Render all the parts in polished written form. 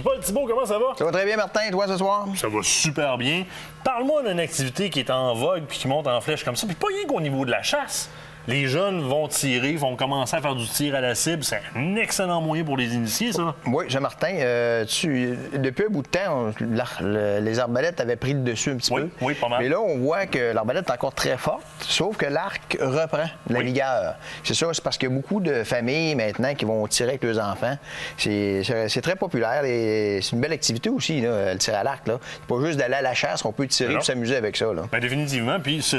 Paul Thibault, comment ça va? Ça va très bien, Martin, toi, ce soir? Ça va super bien. Parle-moi d'une activité qui est en vogue puis qui monte en flèche comme ça, puis pas rien qu'au niveau de la chasse. Les jeunes vont tirer, vont commencer à faire du tir à la cible. C'est un excellent moyen pour les initier, ça. Oui, Jean-Martin, depuis un bout de temps, les arbalètes avaient pris le dessus un petit peu. Oui, pas mal. Mais là, on voit que l'arbalète est encore très forte, sauf que l'arc reprend la vigueur. C'est ça, c'est parce qu'il y a beaucoup de familles maintenant qui vont tirer avec leurs enfants. C'est très populaire et c'est une belle activité aussi, là, le tir à l'arc. C'est pas juste d'aller à la chasse, on peut tirer et s'amuser avec ça. Là. Bien, définitivement. Puis ce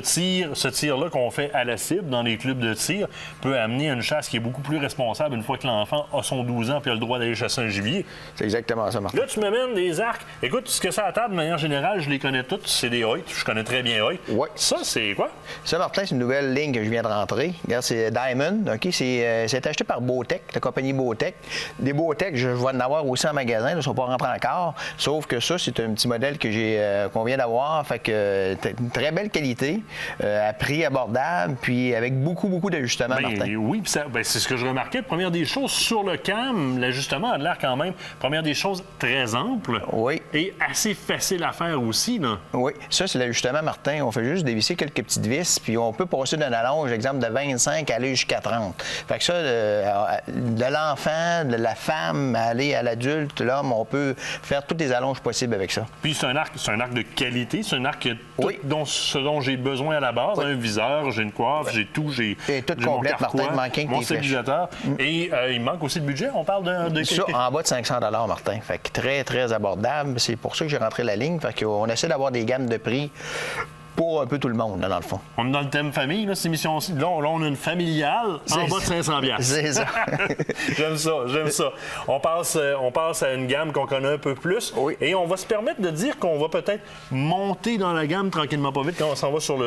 tir-là qu'on fait à la cible dans les clubs de tir peut amener à une chasse qui est beaucoup plus responsable une fois que l'enfant a son 12 ans et a le droit d'aller chasser un gibier. C'est exactement ça, Martin. Là, tu m'amènes des arcs. Écoute, ce que ça à table, de manière générale, je les connais toutes. C'est des Hoyt. Je connais très bien Hoyt. Oui. Ça, c'est quoi? Ça, Martin, c'est une nouvelle ligne que je viens de rentrer. Regarde, c'est Diamond. OK? C'est acheté par Bowtech, la compagnie Bowtech. Des Bowtech, je vais en avoir aussi en magasin. Ils ne sont pas rentrés encore. Sauf que ça, c'est un petit modèle que qu'on vient d'avoir. Fait que une très belle qualité, à prix abordable, puis avec beaucoup d'ajustements, Martin. Oui, c'est ce que je remarquais. Première des choses, sur le cam, l'ajustement a de l'air quand même, première des choses, très ample. Oui. Et assez facile à faire aussi, là. Oui, ça, c'est l'ajustement, Martin. On fait juste dévisser quelques petites vis, puis on peut passer d'un allonge, exemple, de 25 à aller jusqu'à 30. Fait que ça, de l'enfant, de la femme, aller à l'adulte, l'homme, on peut faire toutes les allonges possibles avec ça. Puis c'est un arc de qualité, c'est un arc qui a tout ce dont j'ai besoin à la base. Un viseur, j'ai une coiffe, j'ai tout, j'ai tout complète, Martin, mon stabilisateur. Et il manque aussi de budget. On parle de ça, en bas de 500 $, Martin. Fait que très abordable. C'est pour ça que j'ai rentré la ligne. Fait qu'on essaie d'avoir des gammes de prix pour un peu tout le monde, là, dans le fond. On est dans le thème famille, là, cette émission-ci. Là, on a une familiale en bas de 500 $. C'est ça. J'aime ça. On passe à une gamme qu'on connaît un peu plus. Oui. Et on va se permettre de dire qu'on va peut-être monter dans la gamme tranquillement, pas vite, quand on s'en va sur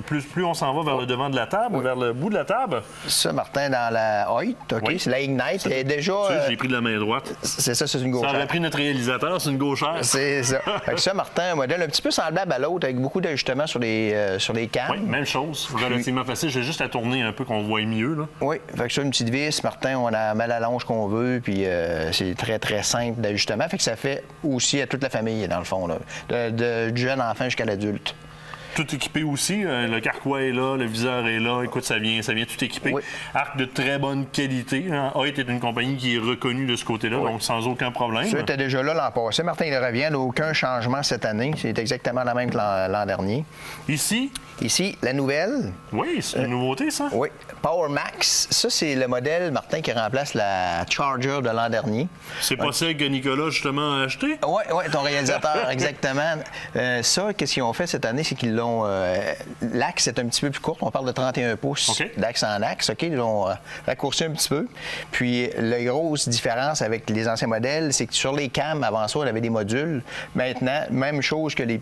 plus on s'en va vers le devant de la table, vers le bout de la table. Ça, Martin, dans la Hoyt, OK, c'est la Ignite. Et déjà... j'ai pris de la main droite. C'est ça, c'est une gauchère. Ça aurait pris notre réalisateur, c'est une gauchère. C'est ça. Fait que ça, Martin, un modèle un petit peu semblable à l'autre, avec beaucoup d'ajustements sur les cannes. Oui, même chose. Relativement facile. J'ai juste à tourner un peu qu'on voit mieux, là. Oui, fait que ça, une petite vis, Martin, on a mal à l'allonge qu'on veut, puis c'est très simple d'ajustement. Fait que ça fait aussi à toute la famille, dans le fond, là, du jeune enfant jusqu'à l'adulte. Tout équipé aussi. Le carquois est là, le viseur est là. Écoute, ça vient tout équipé. Oui. Arc de très bonne qualité. Hoyt est une compagnie qui est reconnue de ce côté-là, donc sans aucun problème. Ça était déjà là l'an passé. Martin, il revient. Aucun changement cette année. C'est exactement la même que l'an dernier. Ici, la nouvelle. Oui, c'est une nouveauté, ça. Oui. Power Max. Ça, c'est le modèle, Martin, qui remplace la Charger de l'an dernier. C'est pas celle que Nicolas, justement, a acheté? Oui, ton réalisateur, exactement. Ça, qu'est-ce qu'ils ont fait cette année, c'est qu'ils l'ont... l'axe est un petit peu plus court. On parle de 31 pouces d'axe en axe. OK? Ils l'ont raccourci un petit peu. Puis, la grosse différence avec les anciens modèles, c'est que sur les cams, avant ça, on avait des modules. Maintenant, même chose que les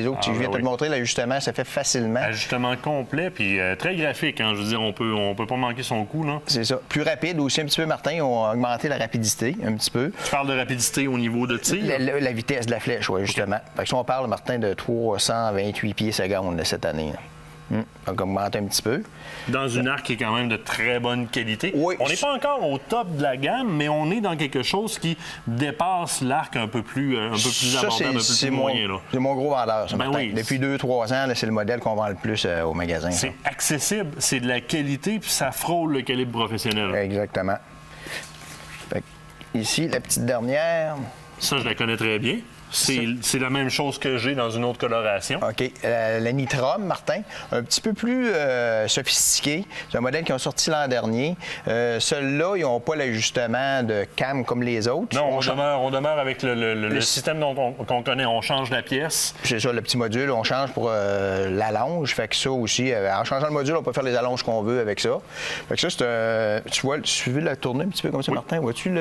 autres que je viens de te montrer, l'ajustement, ça fait facilement. Ajustement complet, puis très graphique. Hein? Je veux dire, on peut pas manquer son coup, là. C'est ça. Plus rapide aussi un petit peu, Martin. Ils ont augmenté la rapidité un petit peu. Tu parles de rapidité au niveau de tir? La vitesse de la flèche, oui, justement. Fait que si on parle, Martin, de 328 pieds secondes cette année. Donc, augmente un petit peu. Dans une arc qui est quand même de très bonne qualité. Oui. On n'est pas encore au top de la gamme, mais on est dans quelque chose qui dépasse l'arc un peu plus abordable, un peu plus moyen. C'est mon gros vendeur, ça, Ben Martin. oui. Depuis 2-3 ans, c'est le modèle qu'on vend le plus au magasin. C'est accessible, c'est de la qualité, puis ça frôle le calibre professionnel. Exactement. Fait que ici, la petite dernière. Ça, je la connais très bien. C'est la même chose que j'ai dans une autre coloration. OK. La Nitrom, Martin, un petit peu plus sophistiqué. C'est un modèle qui ont sorti l'an dernier. Ceux-là, ils n'ont pas l'ajustement de cam comme les autres. Non, on demeure avec le système qu'on connaît. On change la pièce. C'est ça, le petit module, on change pour l'allonge. Fait que ça aussi, en changeant le module, on peut faire les allonges qu'on veut avec ça. Fait que ça, c'est tu vois, tu veux la tourner un petit peu comme ça, Martin? Vois-tu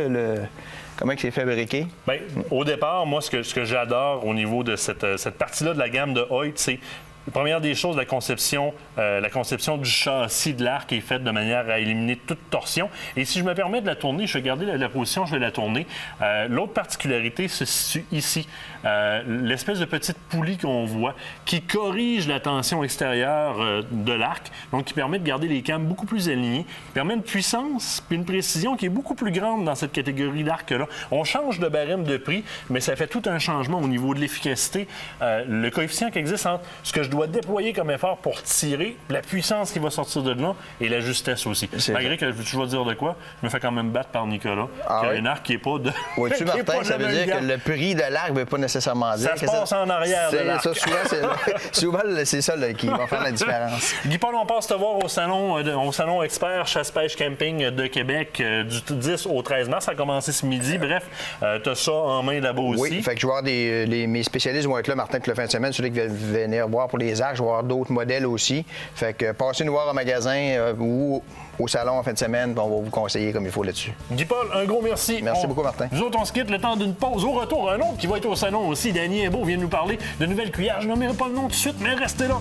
comment c'est fabriqué? Bien, au départ, moi, ce que j'adore au niveau de cette partie-là de la gamme de Hoyt, c'est Première des choses, la conception du châssis de l'arc est faite de manière à éliminer toute torsion. Et si je me permets de la tourner, je vais garder la position, je vais la tourner. L'autre particularité se situe ici. L'espèce de petite poulie qu'on voit qui corrige la tension extérieure de l'arc, donc qui permet de garder les cames beaucoup plus alignées, permet une puissance puis une précision qui est beaucoup plus grande dans cette catégorie d'arc-là. On change de barème de prix, mais ça fait tout un changement au niveau de l'efficacité. Le coefficient qui existe entre ce que je dois déployer comme effort pour tirer, la puissance qui va sortir de là et la justesse aussi. Malgré que je vais dire de quoi, je me fais quand même battre par Nicolas, qui a un arc qui n'est pas de... Oui-tu, Martin, ça veut dire que le prix de l'arc ne veut pas nécessairement dire ça se passe en arrière de l'arc. Souvent, c'est ça qui va faire la différence. Guy-Paul, on passe te voir au salon expert chasse-pêche camping de Québec du 10 au 13 mars. Ça a commencé ce midi. Bref, tu as ça en main là-bas aussi. Oui, fait que je vais voir mes spécialistes vont être là, Martin, toute la fin de semaine. Celui qui va venir voir pour les arcs, je vais voir d'autres modèles aussi. Fait que passez nous voir au magasin ou au salon en fin de semaine, on va vous conseiller comme il faut là-dessus. Guy-Paul, un gros merci. Merci beaucoup, Martin. Nous autres, on se quitte le temps d'une pause. Au retour, un autre qui va être au salon aussi. Danny Himbeau vient nous parler de nouvelles cuillères. Je n'en nommerai pas le nom tout de suite, mais restez là.